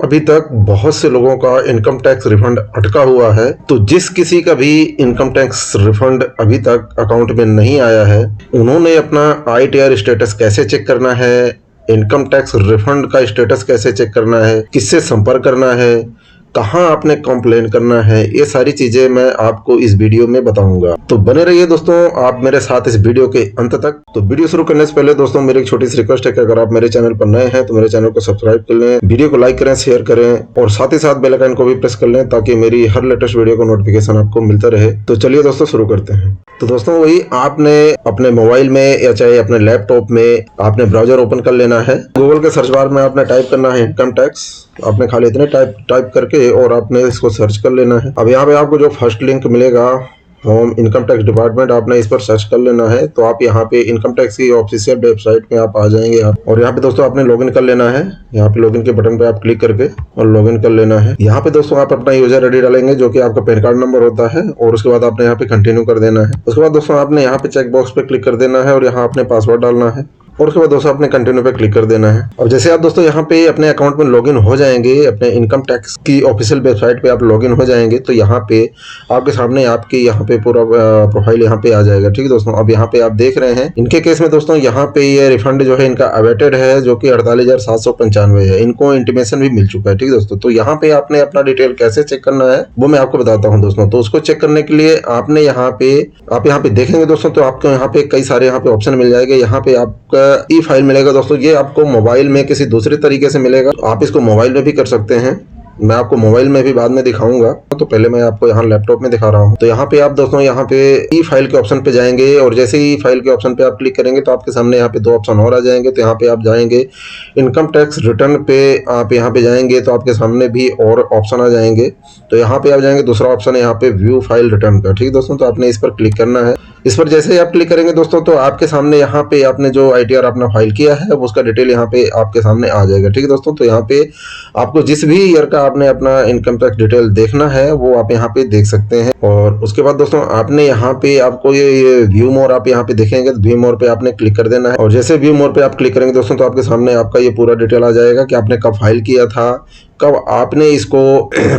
अभी तक बहुत से लोगों का इनकम टैक्स रिफंड अटका हुआ है। तो जिस किसी का भी इनकम टैक्स रिफंड अभी तक अकाउंट में नहीं आया है, उन्होंने अपना ITR स्टेटस कैसे चेक करना है, इनकम टैक्स रिफंड का स्टेटस कैसे चेक करना है, किससे संपर्क करना है, कहाँ आपने कंप्लेन करना है, ये सारी चीजें मैं आपको इस वीडियो में बताऊंगा। तो बने रहिए दोस्तों आप मेरे साथ इस वीडियो के अंत तक। तो वीडियो शुरू करने से पहले दोस्तों मेरी एक छोटी सी रिक्वेस्ट है कि अगर आप मेरे चैनल पर नए हैं तो मेरे चैनल को सब्सक्राइब कर लें, वीडियो को लाइक करें, शेयर करें और साथ ही साथ बेल आइकन को भी प्रेस कर लें ताकि मेरी हर लेटेस्ट वीडियो का नोटिफिकेशन आपको मिलता रहे। तो चलिए दोस्तों शुरू करते हैं। तो दोस्तों वही आपने अपने मोबाइल में या चाहे अपने लैपटॉप में आपने ब्राउजर ओपन कर लेना है। गूगल के सर्च बार में आपने टाइप करना है इनकम टैक्स। आपने खाली इतने टाइप करके और आपने इसको सर्च कर लेना है। अब यहाँ पे आपको जो फर्स्ट लिंक मिलेगा होम इनकम टैक्स डिपार्टमेंट, आपने इस पर सर्च कर लेना है। तो आप यहाँ पे इनकम टैक्स की ऑफिशियल वेबसाइट में आप आ जाएंगे और यहाँ पे दोस्तों आपने लॉगिन कर लेना है। यहाँ पे लॉगिन के बटन पे आप क्लिक करके और लॉगिन कर लेना है। यहाँ पे दोस्तों आप अपना यूजर आईडी डालेंगे जो कि आपका पैन कार्ड नंबर होता है और उसके बाद आपने यहाँ पे कंटिन्यू कर देना है। उसके बाद दोस्तों आपने यहाँ पे चेक बॉक्स पे क्लिक कर देना है और यहाँ अपने पासवर्ड डालना है और उसके बाद दोस्तों अपने कंटिन्यू पे क्लिक कर देना है। और जैसे आप दोस्तों यहाँ पे अपने अकाउंट में लॉगिन हो जाएंगे, अपने इनकम टैक्स की ऑफिशियल वेबसाइट पे आप लॉगिन हो जाएंगे तो यहाँ पे आपके सामने आपके यहाँ पे पूरा प्रोफाइल यहाँ पे आ जाएगा। ठीक है दोस्तों, अब यहाँ पे आप देख रहे हैं इनके केस में दोस्तों यहाँ पे ये रिफंड जो है इनका अवेटेड है जो कि 48,795 है। इनको इंटीमेशन भी मिल चुका है। ठीक है दोस्तों, तो यहाँ पे आपने अपना डिटेल कैसे चेक करना है वो मैं आपको बताता हूँ दोस्तों। तो उसको चेक करने के लिए आपने यहाँ पे आप यहाँ पे देखेंगे दोस्तों तो आपको यहाँ पे कई सारे यहाँ पे ऑप्शन मिल जाएंगे। यहाँ पे आपका ई फाइल मिलेगा दोस्तों, ये आपको मोबाइल में किसी दूसरे तरीके से मिलेगा। आप इसको मोबाइल में भी कर सकते हैं, मैं आपको मोबाइल में भी बाद में दिखाऊंगा। तो पहले मैं आपको यहाँ लैपटॉप में दिखा रहा हूँ। तो यहाँ पे आप दोस्तों यहाँ पे ई फाइल के ऑप्शन पे जाएंगे और जैसे ही ई फाइल के ऑप्शन पे आप क्लिक करेंगे तो आपके सामने यहाँ पे दो ऑप्शन और आ जाएंगे। तो यहाँ पे आप जाएंगे इनकम टैक्स रिटर्न पे, आप यहाँ पे जाएंगे तो आपके सामने भी और ऑप्शन आ जाएंगे। तो यहाँ पे आप जाएंगे, दूसरा ऑप्शन है यहाँ पे व्यू फाइल रिटर्न का। ठीक है दोस्तों, तो आपने इस पर क्लिक करना है। इस पर जैसे ही आप क्लिक करेंगे दोस्तों तो आपके सामने यहाँ पे आपने जो ITR अपना फाइल किया है उसका डिटेल यहाँ पे आपके सामने आ जाएगा। ठीक है दोस्तों, तो यहाँ पे आपको जिस भी ईयर का आपने अपना इनकम टैक्स डिटेल देखना है वो आप यहाँ पे देख सकते हैं। और उसके बाद दोस्तों आपने यहाँ पे आपको ये व्यू मोर आप यहाँ पे देखेंगे तो व्यू मोर पे आपने क्लिक कर देना है। और जैसे व्यू मोर पे आप क्लिक करेंगे दोस्तों तो आपके सामने आपका ये पूरा डिटेल आ जाएगा कि आपने कब फाइल किया था, कब आपने इसको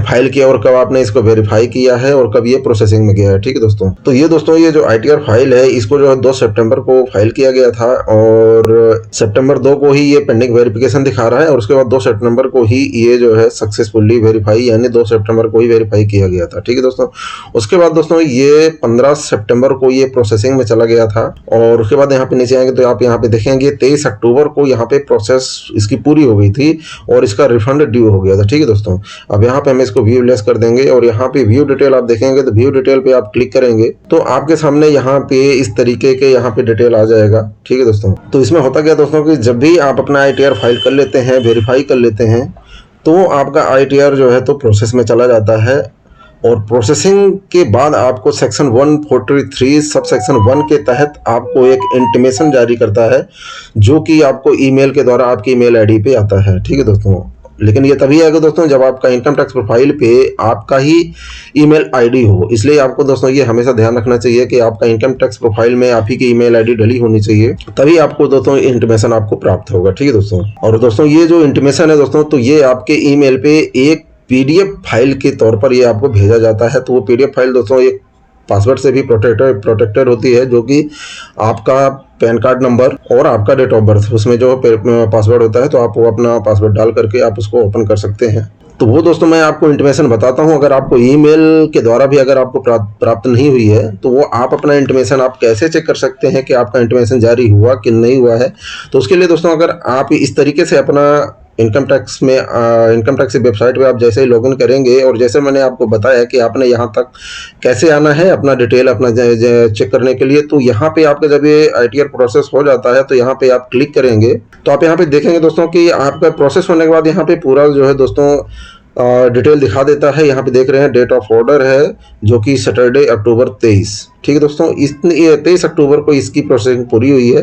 फाइल किया और कब आपने इसको वेरीफाई किया है और कब ये प्रोसेसिंग में गया है। ठीक है दोस्तों, तो ये दोस्तों ये जो ITR फाइल है इसको जो 2 सितंबर को फाइल किया गया था और सितंबर 2 को ही ये पेंडिंग वेरिफिकेशन दिखा रहा है और उसके बाद 2 सितंबर को ही ये जो है सक्सेसफुली वेरीफाई, यानी 2 सितंबर को ही वेरीफाई किया गया था। ठीक है दोस्तों, उसके बाद दोस्तों ये 15 सितंबर को ये प्रोसेसिंग में चला गया था और उसके बाद यहाँ पे नीचे आएंगे तो आप यहाँ पे देखेंगे 23 अक्टूबर को यहाँ पे प्रोसेस इसकी पूरी हो गई थी और इसका रिफंड ड्यू हो गया था। ठीक है दोस्तों, अब यहाँ पे हम इसको व्यू लेस कर देंगे और यहाँ पे व्यू डिटेल आप देखेंगे तो व्यू डिटेल पे आप क्लिक करेंगे तो आपके सामने यहाँ पे इस तरीके के यहाँ पे डिटेल आ जाएगा। ठीक है दोस्तों, तो इसमें होता क्या दोस्तों कि जब भी आप अपना ITR फाइल कर लेते हैं, वेरीफाई कर लेते हैं तो आपका ITR जो है तो प्रोसेस में चला जाता है और प्रोसेसिंग के बाद आपको सेक्शन 143 सब सेक्शन 1 के तहत आपको एक इंटीमेशन जारी करता है जो कि आपको ईमेल के द्वारा आपकी ईमेल ID पे आता है। ठीक है दोस्तों, लेकिन ये तभी आएगा दोस्तों जब आपका इनकम टैक्स प्रोफाइल पे आपका ही ईमेल ID हो। इसलिए आपको दोस्तों ये हमेशा ध्यान रखना चाहिए कि आपका इनकम टैक्स प्रोफाइल में आप ही की ईमेल ID डली होनी चाहिए, तभी आपको दोस्तों इंटीमेशन आपको प्राप्त होगा। ठीक है दोस्तों, और दोस्तों ये जो इंटीमेशन है दोस्तों तो ये आपके ईमेल पे एक PDF फाइल के तौर पर ये आपको भेजा जाता है। तो वो PDF फाइल दोस्तों एक पासवर्ड से भी प्रोटेक्टेड होती है जो कि आपका पैन कार्ड नंबर और आपका डेट ऑफ बर्थ, उसमें जो पासवर्ड होता है तो आप वो अपना पासवर्ड डाल करके आप उसको ओपन कर सकते हैं। तो वो दोस्तों मैं आपको इंटीमेशन बताता हूं। अगर आपको ईमेल के द्वारा भी अगर आपको प्राप्त नहीं हुई है तो वो आप अपना इंटीमेशन आप कैसे चेक कर सकते हैं कि आपका इंटीमेशन जारी हुआ कि नहीं हुआ है। तो उसके लिए दोस्तों अगर आप इस तरीके से अपना इनकम टैक्स में इनकम टैक्स की वेबसाइट पे आप जैसे ही लॉगिन करेंगे और जैसे मैंने आपको बताया कि आपने यहाँ तक कैसे आना है अपना डिटेल अपना चेक करने के लिए, तो यहाँ पे आपका जब ये ITR प्रोसेस हो जाता है तो यहाँ पे आप क्लिक करेंगे तो आप यहाँ पे देखेंगे दोस्तों कि आपका प्रोसेस होने के बाद यहाँ पे पूरा जो है दोस्तों डिटेल दिखा देता है। यहाँ पे देख रहे हैं डेट ऑफ ऑर्डर है जो कि सैटरडे अक्टूबर 23, ठीक है दोस्तों। ये 23 अक्टूबर को इसकी प्रोसेसिंग पूरी हुई है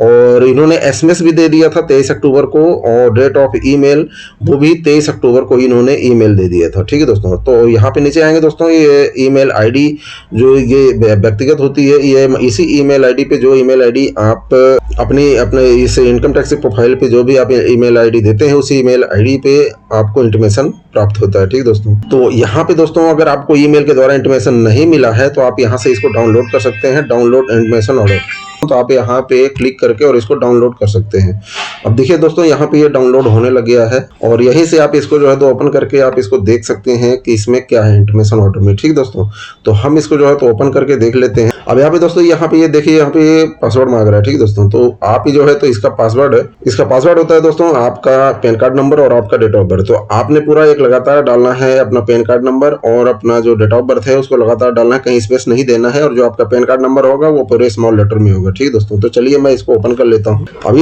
और इन्होंने एसएमएस भी दे दिया था 23 अक्टूबर को, और डेट ऑफ ईमेल वो भी 23 अक्टूबर को इन्होंने ईमेल दे दिया था, ठीक है दोस्तों। तो यहाँ पे नीचे आएंगे दोस्तों, ये ईमेल आईडी जो ये व्यक्तिगत होती है, ये इसी ईमेल आईडी पे जो ईमेल आईडी आप अपने इस इनकम टैक्स प्रोफाइल पे जो भी आप ईमेल आईडी देते हैं उसी ईमेल आईडी पे आपको इंटीमेशन प्राप्त होता है, ठीक है दोस्तों। तो यहाँ पे दोस्तों अगर आपको ईमेल के द्वारा इंटीमेशन नहीं मिला है तो आप यहाँ से इसको डाउनलोड कर सकते हैं, डाउनलोड इंटीमेशन ऑर्डर। तो आप यहाँ पे क्लिक करके और इसको डाउनलोड कर सकते हैं। अब देखिए दोस्तों, यहाँ पे ये डाउनलोड होने लग गया है और यहीं से आप इसको जो है तो ओपन करके आप इसको देख सकते हैं कि इसमें क्या है इंटीमेशन ऑर्डर में, ठीक दोस्तों। तो हम इसको जो है तो ओपन करके देख लेते हैं। अब यहाँ पे दोस्तों, यहाँ पे ये देखिए, यहाँ पे पासवर्ड मांग रहा है, ठीक दोस्तों। तो आप ही जो है तो इसका पासवर्ड होता है दोस्तों आपका पैन कार्ड नंबर और आपका डेट ऑफ बर्थ। तो आपने पूरा एक लगातार डालना है, अपना पैन कार्ड नंबर और अपना जो डेट ऑफ बर्थ है उसको लगातार डालना है, कहीं स्पेस नहीं देना है। और जो आपका पैन कार्ड नंबर होगा वो पूरे स्मॉल लेटर में होगा, ठीक दोस्तों। तो चलिए मैं इसको ओपन कर लेता हूँ। अब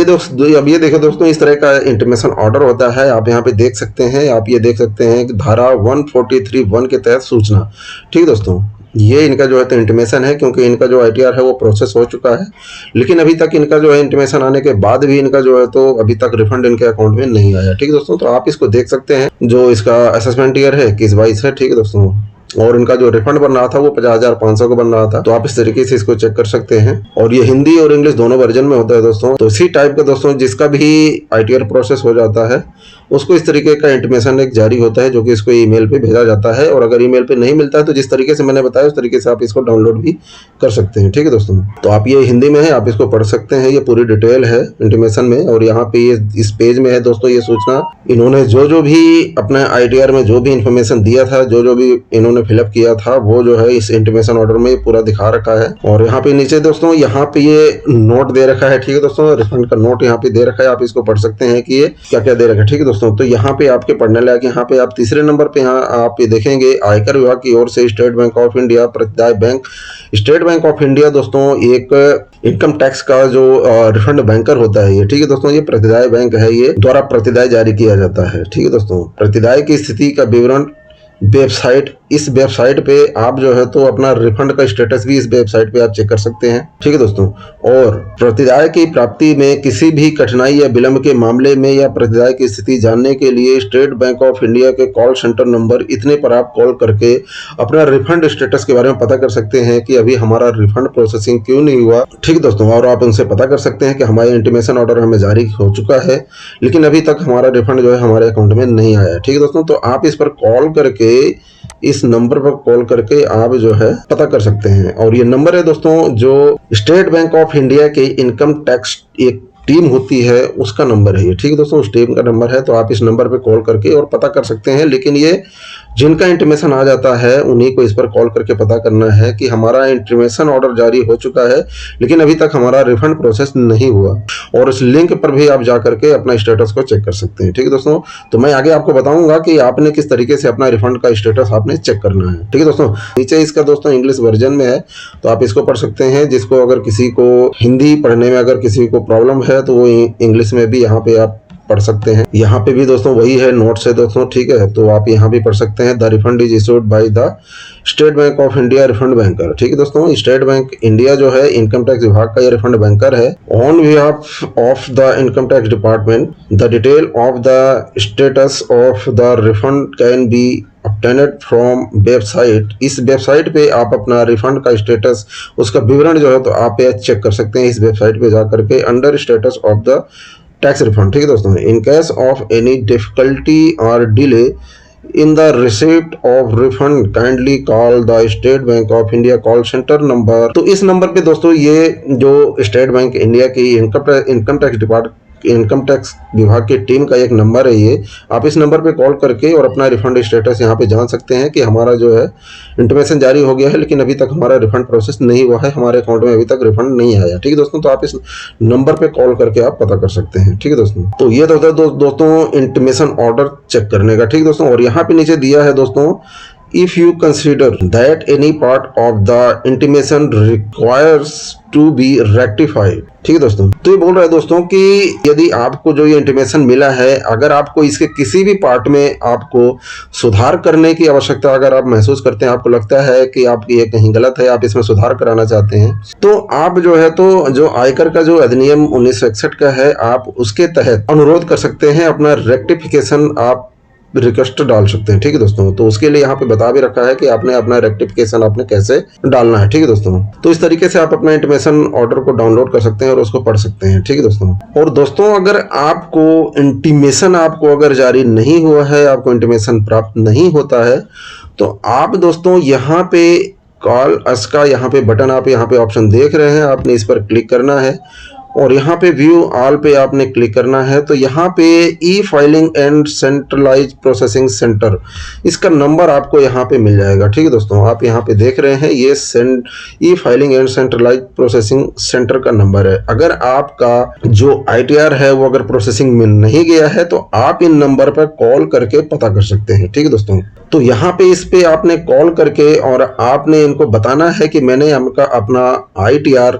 ये देखो दोस्तों, इस तरह का इंटीमेशन ऑर्डर होता है। आप यहाँ पे देख सकते हैं, आप ये देख सकते हैं कि धारा 143(1) के तहत सूचना, ठीक दोस्तों। ये इनका जो है तो इंटीमेशन है, क्योंकि इनका जो आईटीआर है वो प्रोसेस हो चुका है, लेकिन अभी तक इनका जो है इंटीमेशन आने के बाद भी इनका जो है तो अभी तक रिफंड इनके अकाउंट में नहीं आया, ठीक है दोस्तों। तो आप इसको देख सकते हैं, जो इसका असेसमेंट ईयर है 21-22 है, ठीक है दोस्तों। और इनका जो रिफंड बन रहा था वो 50,500 का बन रहा था। तो आप इस तरीके से इसको चेक कर सकते हैं। और ये हिंदी और इंग्लिश दोनों वर्जन में होता है दोस्तों। तो इसी टाइप का दोस्तों जिसका भी आईटीआर प्रोसेस हो जाता है उसको इस तरीके का इंटीमेशन एक जारी होता है, जो कि इसको ईमेल पे भेजा जाता है। और अगर ईमेल पे नहीं मिलता है तो जिस तरीके से मैंने बताया उस तरीके से आप इसको डाउनलोड भी कर सकते हैं, ठीक है दोस्तों। तो आप ये हिंदी में है, आप इसको पढ़ सकते हैं, ये पूरी डिटेल है इंटीमेशन में। और यहाँ पे ये इस पेज में है दोस्तों ये सूचना, इन्होंने जो भी अपने आईटीआर में जो भी इंफॉर्मेशन दिया था, जो भी इन्होंने फिलअप किया था, वो जो है इस इंटीमेशन ऑर्डर में पूरा दिखा रखा है। और यहाँ पे नीचे दोस्तों, यहाँ पे ये नोट दे रखा है, ठीक है दोस्तों। रिफंड का नोट यहाँ पे दे रखा है, आप इसको पढ़ सकते हैं कि ये क्या क्या दे रखा है, ठीक है दोस्तों। तो यहाँ पे आपके पढ़ने लायक, यहाँ पे आप तीसरे नंबर पे यहाँ आप ये देखेंगे, आयकर विभाग की ओर से स्टेट बैंक ऑफ इंडिया प्रतिदाय bank. State Bank of India दोस्तों एक इनकम टैक्स का जो रिफंड बैंकर होता है ये, ठीक है दोस्तों। ये प्रतिदाय बैंक है, ये द्वारा प्रतिदाय जारी किया जाता है, ठीक है दोस्तों। प्रतिदाय की स्थिति का विवरण वेबसाइट, इस वेबसाइट पे आप जो है तो अपना रिफंड का स्टेटस भी इस वेबसाइट पे आप चेक कर सकते हैं, ठीक है दोस्तों। और प्रतिदाय की प्राप्ति में किसी भी कठिनाई या विलंब के मामले में या प्रतिदाय की स्थिति जानने के लिए स्टेट बैंक ऑफ इंडिया के कॉल सेंटर नंबर इतने पर आप कॉल करके अपना रिफंड स्टेटस के बारे में पता कर सकते हैं कि अभी हमारा रिफंड प्रोसेसिंग क्यों नहीं हुआ, ठीक है दोस्तों। और आप उनसे पता कर सकते हैं कि हमारा इंटीमेशन ऑर्डर हमें जारी हो चुका है, लेकिन अभी तक हमारा रिफंड जो है हमारे अकाउंट में नहीं आया, ठीक है दोस्तों। तो आप इस पर कॉल करके, इस नंबर पर कॉल करके आप जो है पता कर सकते हैं। और ये नंबर है दोस्तों जो स्टेट बैंक ऑफ इंडिया के इनकम टैक्स एक टीम होती है उसका नंबर है ये, ठीक है दोस्तों। उस टीम का नंबर है, तो आप इस नंबर पे कॉल करके और पता कर सकते हैं। लेकिन ये जिनका इंटीमेशन आ जाता है उन्हीं को इस पर कॉल करके पता करना है कि हमारा इंटीमेशन ऑर्डर जारी हो चुका है, लेकिन अभी तक हमारा रिफंड प्रोसेस नहीं हुआ। और उस लिंक पर भी आप जा करके अपना स्टेटस को चेक कर सकते हैं, ठीक है दोस्तों। तो मैं आगे आपको बताऊंगा कि आपने किस तरीके से अपना रिफंड का स्टेटस आपने चेक करना है, ठीक है दोस्तों। नीचे इसका दोस्तों इंग्लिश वर्जन में है, तो आप इसको पढ़ सकते हैं। जिसको अगर किसी को हिंदी पढ़ने में अगर किसी को प्रॉब्लम है तो वो इंग्लिश में भी यहाँ पे आप पढ़ सकते हैं। यहाँ पे भी दोस्तों वही है, नोट्स है दोस्तों, ठीक है। तो आप यहाँ भी पढ़ सकते हैं, the refund is issued by the State Bank of India refund banker, ठीक है दोस्तों। स्टेट बैंक इंडिया जो है इनकम टैक्स विभाग का ये रिफंड बैंकर है। On behalf of the income tax department the detail of the status of the refund can be obtained from website. इस वेबसाइट पे आप अपना रिफंड का स्टेटस, उसका विवरण जो है तो आप चेक कर सकते हैं इस वेबसाइट पे जा करके, under status of the tax refund, ठीक है दोस्तों। In case of any difficulty और delay in the receipt of refund kindly call the State Bank of India call centre number. तो इस नंबर पे दोस्तों ये जो स्टेट बैंक इंडिया की इनकम टैक्स विभाग की टीम का एक नंबर है ये, आप इस नंबर पे कॉल करके और अपना रिफंड स्टेटस यहाँ पे जान सकते हैं कि हमारा जो है इंटीमेशन जारी हो गया है, लेकिन अभी तक हमारा रिफंड प्रोसेस नहीं हुआ है, हमारे अकाउंट में अभी तक रिफंड नहीं आया, ठीक है दोस्तों। तो आप इस नंबर पे कॉल करके आप पता कर सकते हैं, ठीक है दोस्तों। तो ये दोस्तों इंटीमेशन ऑर्डर चेक करने का, ठीक है दोस्तों। और यहाँ पे नीचे दिया है दोस्तों if you consider that any part of the intimation requires to be rectified। ठीक है दोस्तों, तो ये बोल रहा है दोस्तों कि यदि आपको जो ये इंटीमेशन मिला है, अगर आपको इसके किसी भी पार्ट में आपको सुधार करने की आवश्यकता अगर आप महसूस करते हैं, आपको लगता है कि आपकी ये कहीं गलत है, आप इसमें सुधार कराना चाहते हैं, तो आप जो है तो जो आयकर का जो अधिनियम 1961 का है, आप उसके तहत अनुरोध कर सकते हैं, अपना रेक्टिफिकेशन आप रिक्वेस्ट डाल सकते हैं। ठीक है दोस्तों, तो उसके लिए यहाँ पे बता भी रखा है कि आपने अपना रेक्टिफिकेशन आपने कैसे डालना है। ठीक है दोस्तों, तो इस तरीके से आप अपना इंटीमेशन ऑर्डर को डाउनलोड कर सकते हैं और उसको पढ़ सकते हैं। ठीक है दोस्तों, और दोस्तों अगर आपको इंटीमेशन आपको अगर जारी नहीं हुआ है, आपको इंटीमेशन प्राप्त नहीं होता है, तो आप दोस्तों यहाँ पे कॉल अस का यहाँ पे बटन आप यहाँ पे ऑप्शन देख रहे हैं, आपने इस पर क्लिक करना है और यहाँ पे व्यू ऑल पे आपने क्लिक करना है। तो यहाँ पे e filing and centralise processing centre, इसका नंबर आपको यहाँ पे मिल जाएगा। ठीक है दोस्तों, आप यहाँ पे देख रहे हैं ये e filing and centralise processing centre का नंबर है। अगर आपका जो ITR है वो अगर प्रोसेसिंग में नहीं गया है तो आप इन नंबर पर कॉल करके पता कर सकते हैं। ठीक है दोस्तों, तो यहाँ पे इस पे आपने कॉल करके और आपने इनको बताना है कि मैंने अपना ITR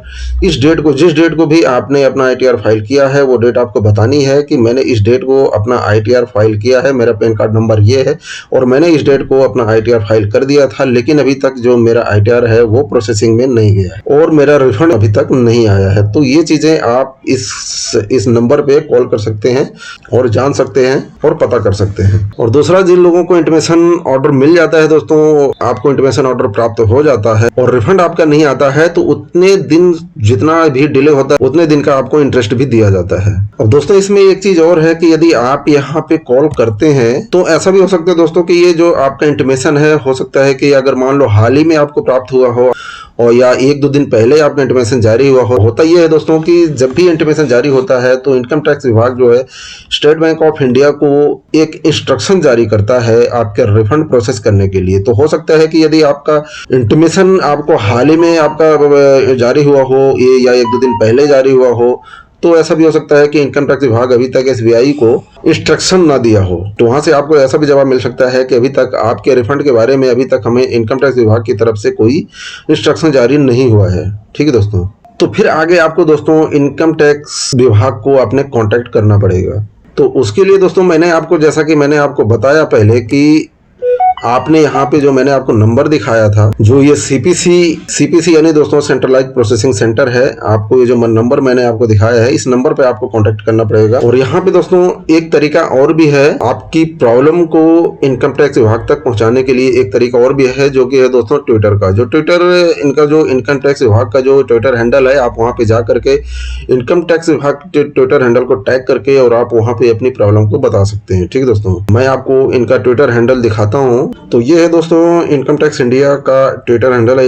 इस डेट को, जिस डेट को भी आपने अपना ITR फाइल किया है वो डेट आपको बतानी है कि मैंने इस डेट को अपना ITR फाइल किया है, मेरा पैन कार्ड नंबर ये है और मैंने इस डेट को अपना ITR फाइल कर दिया था, लेकिन अभी तक जो मेरा ITR है वो प्रोसेसिंग में नहीं गया है और मेरा रिफंड अभी तक नहीं आया है। तो ये चीजें आप इस नंबर पे कॉल कर सकते हैं और जान सकते हैं और पता कर सकते हैं। और दूसरा, जिन लोगों को इंटीमेशन ऑर्डर मिल जाता है दोस्तों, आपको इंटीमेशन ऑर्डर प्राप्त हो जाता है और रिफंड आपका नहीं आता है, तो उतने दिन जितना भी डिले होता है उतने दिन का आपको इंटरेस्ट भी दिया जाता है। और दोस्तों इसमें एक चीज और है कि यदि आप यहाँ पे कॉल करते हैं तो ऐसा भी हो सकता है दोस्तों कि ये जो आपका इंटीमेशन है, हो सकता है कि अगर मान लो हाल ही में आपको प्राप्त हुआ हो और या 1-2 दिन पहले आपका इंटीमेशन जारी हुआ हो। होता यह है दोस्तों कि जब भी इंटीमेशन जारी होता है तो इनकम टैक्स विभाग जो है स्टेट बैंक ऑफ इंडिया को एक इंस्ट्रक्शन जारी करता है आपके रिफंड प्रोसेस करने के लिए। तो हो सकता है कि यदि आपका इंटीमेशन आपको हाल ही में आपका जारी हुआ हो ये या 1-2 दिन पहले जारी हुआ हो, तो ऐसा भी हो सकता है कि इनकम टैक्स विभाग अभी तक SBI को इंस्ट्रक्शन ना दिया हो, तो वहां से आपको ऐसा भी जवाब मिल सकता है कि अभी तक आपके रिफंड के बारे में अभी तक हमें इनकम टैक्स विभाग की तरफ से कोई इंस्ट्रक्शन जारी नहीं हुआ है। ठीक है दोस्तों, तो फिर आगे आपको दोस्तों इनकम टैक्स विभाग को आपने कॉन्टैक्ट करना पड़ेगा। तो उसके लिए दोस्तों मैंने आपको, जैसा कि मैंने आपको बताया पहले कि आपने यहाँ पे जो मैंने आपको नंबर दिखाया था, जो ये CPC यानी दोस्तों सेंट्रलाइज प्रोसेसिंग सेंटर है, आपको ये जो नंबर मैंने आपको दिखाया है इस नंबर पे आपको कांटेक्ट करना पड़ेगा। और यहाँ पे दोस्तों एक तरीका और भी है आपकी प्रॉब्लम को इनकम टैक्स विभाग तक पहुंचाने के लिए, एक तरीका और भी है जो कि है दोस्तों ट्विटर का। जो ट्विटर इनका जो इनकम टैक्स विभाग का जो ट्विटर हैंडल है, आप वहाँ पे जा करके इनकम टैक्स विभाग के ट्विटर हैंडल को टैग करके और आप वहाँ पे अपनी प्रॉब्लम को बता सकते हैं। ठीक है दोस्तों, मैं आपको इनका ट्विटर हैंडल दिखाता हूँ। तो ये है दोस्तों इनकम टैक्स इंडिया का ट्विटर हैंडल है,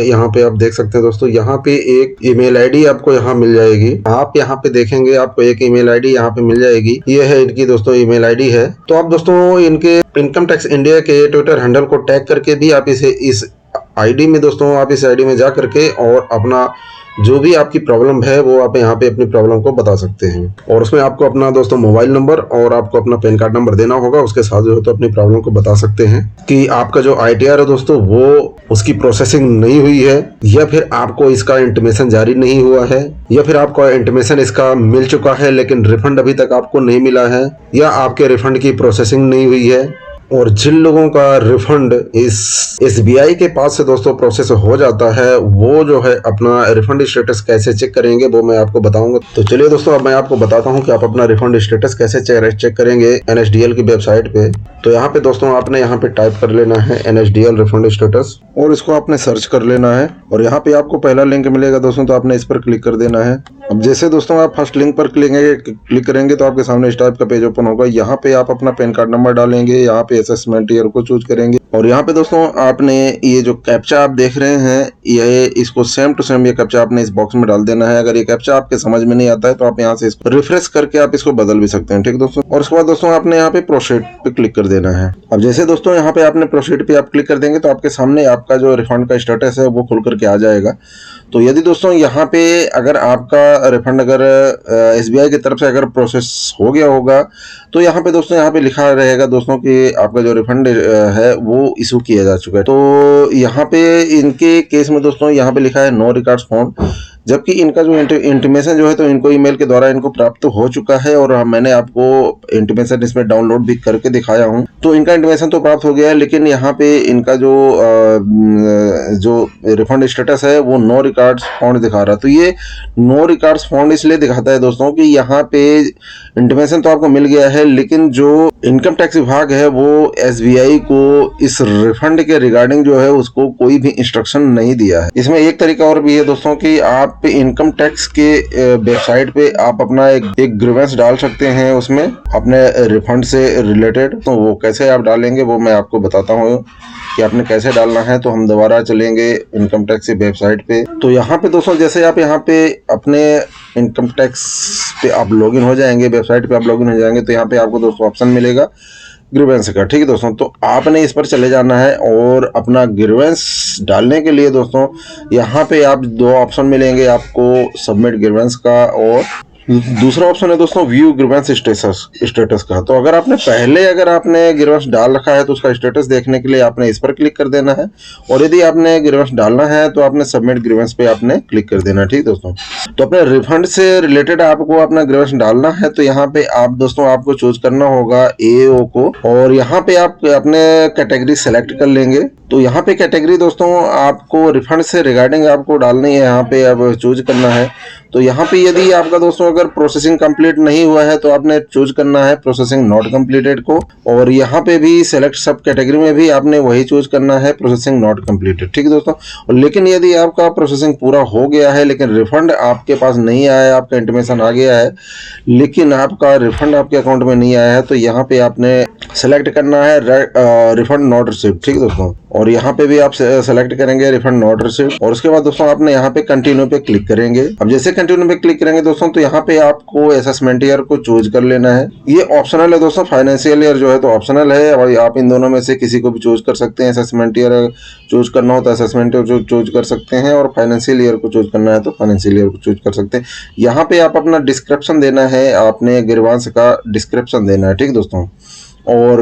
यहाँ पे आप देख सकते हैं दोस्तों। यहाँ पे एक ईमेल आईडी आपको यहाँ मिल जाएगी, आप यहाँ पे देखेंगे आपको एक ईमेल आईडी यहाँ पे मिल जाएगी, ये है इनकी दोस्तों ईमेल आईडी है। तो आप दोस्तों इनके इनकम टैक्स इंडिया के ट्विटर हैंडल को टैग करके भी आप इस आईडी में दोस्तों, आप इस आईडी में जा करके और अपना जो भी आपकी प्रॉब्लम है वो आप यहाँ पे अपनी प्रॉब्लम को बता सकते हैं। और उसमें आपको अपना दोस्तों मोबाइल नंबर और आपको अपना पैन कार्ड नंबर देना होगा, उसके साथ जो है तो अपनी प्रॉब्लम को बता सकते हैं कि आपका जो ITR है दोस्तों वो उसकी प्रोसेसिंग नहीं हुई है, या फिर आपको इसका इंटीमेशन जारी नहीं हुआ है, या फिर आपको इंटीमेशन इसका मिल चुका है लेकिन रिफंड अभी तक आपको नहीं मिला है, या आपके रिफंड की प्रोसेसिंग नहीं हुई है। और जिन लोगों का रिफंड इस SBI के पास से दोस्तों प्रोसेस हो जाता है, वो जो है अपना रिफंड स्टेटस कैसे चेक करेंगे वो मैं आपको बताऊंगा। तो चलिए दोस्तों अब मैं आपको बताता हूं कि आप अपना रिफंड स्टेटस कैसे चेक करेंगे NSDL की वेबसाइट पे। तो यहाँ पे दोस्तों आपने यहाँ पे टाइप कर लेना है NSDL रिफंड स्टेटस और इसको आपने सर्च कर लेना है। और यहाँ पे आपको पहला लिंक मिलेगा दोस्तों, तो आपने इस पर क्लिक कर देना है। अब जैसे दोस्तों आप फर्स्ट लिंक पर क्लिक करेंगे तो आपके सामने इस टाइप का पेज ओपन होगा। यहाँ पे आप अपना पैन कार्ड नंबर डालेंगे, यहाँ पे असेसमेंट ईयर को चूज करेंगे और यहाँ पे दोस्तों आपने ये जो कैप्चा आप देख रहे हैं, ये इसको सेम टू सेम ये कैप्चा आपने इस बॉक्स में डाल देना है। अगर ये कैप्चा आपके समझ में नहीं आता है तो आप यहाँ से इसको रिफ्रेश करके आप इसको बदल भी सकते हैं। ठीक दोस्तों, और उसके बाद दोस्तों आपने यहाँ पे प्रोसीड पे क्लिक कर देना है। अब जैसे दोस्तों यहाँ पे आपने प्रोसीड पे आप क्लिक कर देंगे तो आपके सामने आपका जो रिफंड का स्टेटस है वो खुल करके आ जाएगा। तो यदि दोस्तों यहाँ पे अगर आपका रिफंड अगर एसबीआई की तरफ से अगर प्रोसेस हो गया होगा तो यहाँ पे दोस्तों यहाँ पे लिखा रहेगा दोस्तों कि आपका जो रिफंड है वो इशू किया जा चुका है। तो यहाँ पे इनके केस में दोस्तों यहाँ पे लिखा है नो रिकॉर्ड्स फाउंड, जबकि इनका जो इंटीमेशन जो है तो इनको ईमेल के द्वारा इनको प्राप्त हो चुका है और मैंने आपको इंटीमेशन इसमें डाउनलोड भी करके दिखाया हूं। तो इनका इंटीमेशन तो प्राप्त हो गया है, लेकिन यहाँ पे इनका जो रिफंड स्टेटस है वो नो रिकॉर्ड्स फाउंड दिखा रहा है। तो ये नो रिकॉर्ड्स फाउंड इसलिए दिखाता है दोस्तों कि यहाँ पे इंटीमेशन तो आपको मिल गया है, लेकिन जो इनकम टैक्स विभाग है वो एसबीआई को इस रिफंड के रिगार्डिंग जो है उसको कोई भी इंस्ट्रक्शन नहीं दिया है। इसमें एक तरीका और भी है दोस्तों कि आप इनकम टैक्स के वेबसाइट पे आप अपना एक ग्रीवेंस डाल सकते हैं उसमें अपने रिफंड से रिलेटेड। तो वो कैसे आप डालेंगे वो मैं आपको बताता हूँ कि आपने कैसे डालना है। तो हम दोबारा चलेंगे इनकम टैक्स की वेबसाइट पे। तो यहाँ पे दोस्तों जैसे आप यहाँ पे अपने इनकम टैक्स पे आप लॉगिन हो जाएंगे, वेबसाइट पे आप लॉगिन हो जाएंगे, तो यहाँ पे आपको दोस्तों ऑप्शन मिलेगा ग्रीवेंस का। ठीक है दोस्तों, तो आपने इस पर चले जाना है और अपना ग्रीवेंस डालने के लिए दोस्तों यहाँ पे आप दो ऑप्शन मिलेंगे आपको, सबमिट ग्रीवेंस का और दूसरा ऑप्शन है दोस्तों व्यू ग्रीवेंस स्टेटस का। तो अगर आपने ग्रीवेंस डाल रखा है तो उसका स्टेटस देखने के लिए आपने इस पर क्लिक कर देना है, और यदि आपने ग्रीवेंस डालना है तो आपने सबमिट ग्रीवेंस पे आपने क्लिक कर देना है। ठीक दोस्तों, तो अपने रिफंड से रिलेटेड आपको अपना ग्रीवेंस डालना है तो यहाँ पे आप दोस्तों आपको चूज करना होगा एओ को, और यहाँ पे आप अपने कैटेगरी सेलेक्ट कर लेंगे। तो यहाँ पे कैटेगरी दोस्तों आपको रिफंड से रिगार्डिंग आपको डालनी है, यहाँ पे अब चूज करना है। तो यहाँ पे यदि आपका दोस्तों अगर प्रोसेसिंग कंप्लीट नहीं हुआ है तो आपने चूज करना है प्रोसेसिंग नॉट कंप्लीटेड को, और यहाँ पे भी सेलेक्ट सब कैटेगरी में भी आपने वही चूज करना है प्रोसेसिंग नॉट कंप्लीटेड। ठीक है दोस्तों, लेकिन यदि आपका प्रोसेसिंग पूरा हो गया है लेकिन रिफंड आपके पास नहीं आया है, आपका इंटीमेशन आ गया है लेकिन आपका रिफंड आपके अकाउंट में नहीं आया है, तो यहाँ पे आपने सेलेक्ट करना है रिफंड नॉट रिसीव्ड। ठीक है दोस्तों, और यहाँ पे भी आप सेलेक्ट करेंगे रिफंड नॉट रिसीव्ड, और उसके बाद दोस्तों आपने यहाँ पे कंटिन्यू पे क्लिक करेंगे। अब जैसे कंटिन्यू पे क्लिक करेंगे दोस्तों तो यहाँ पे आपको असेसमेंट ईयर को चूज कर लेना है। ये ऑप्शनल है दोस्तों, फाइनेंशियल ईयर जो है तो ऑप्शनल है, और आप इन दोनों में से किसी को भी चूज कर सकते हैं। असेसमेंट ईयर चूज करना हो तो असेसमेंट ईयर चूज कर सकते हैं, और फाइनेंशियल ईयर को चूज करना है तो फाइनेंशियल ईयर को चूज कर सकते हैं। यहाँ पे आप अपना डिस्क्रिप्शन देना है, आपने ग्रीवेंस का डिस्क्रिप्शन देना है। ठीक दोस्तों, और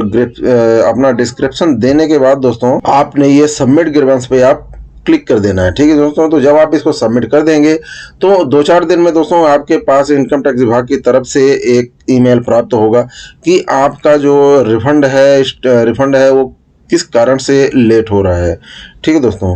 अपना डिस्क्रिप्शन देने के बाद दोस्तों आपने ये सबमिट ग्रीवेंस पे आप क्लिक कर देना है। ठीक है दोस्तों, तो जब आप इसको सबमिट कर देंगे तो 2-4 दिन में दोस्तों आपके पास इनकम टैक्स विभाग की तरफ से एक ईमेल प्राप्त होगा कि आपका जो रिफंड है वो किस कारण से लेट हो रहा है। ठीक है दोस्तों।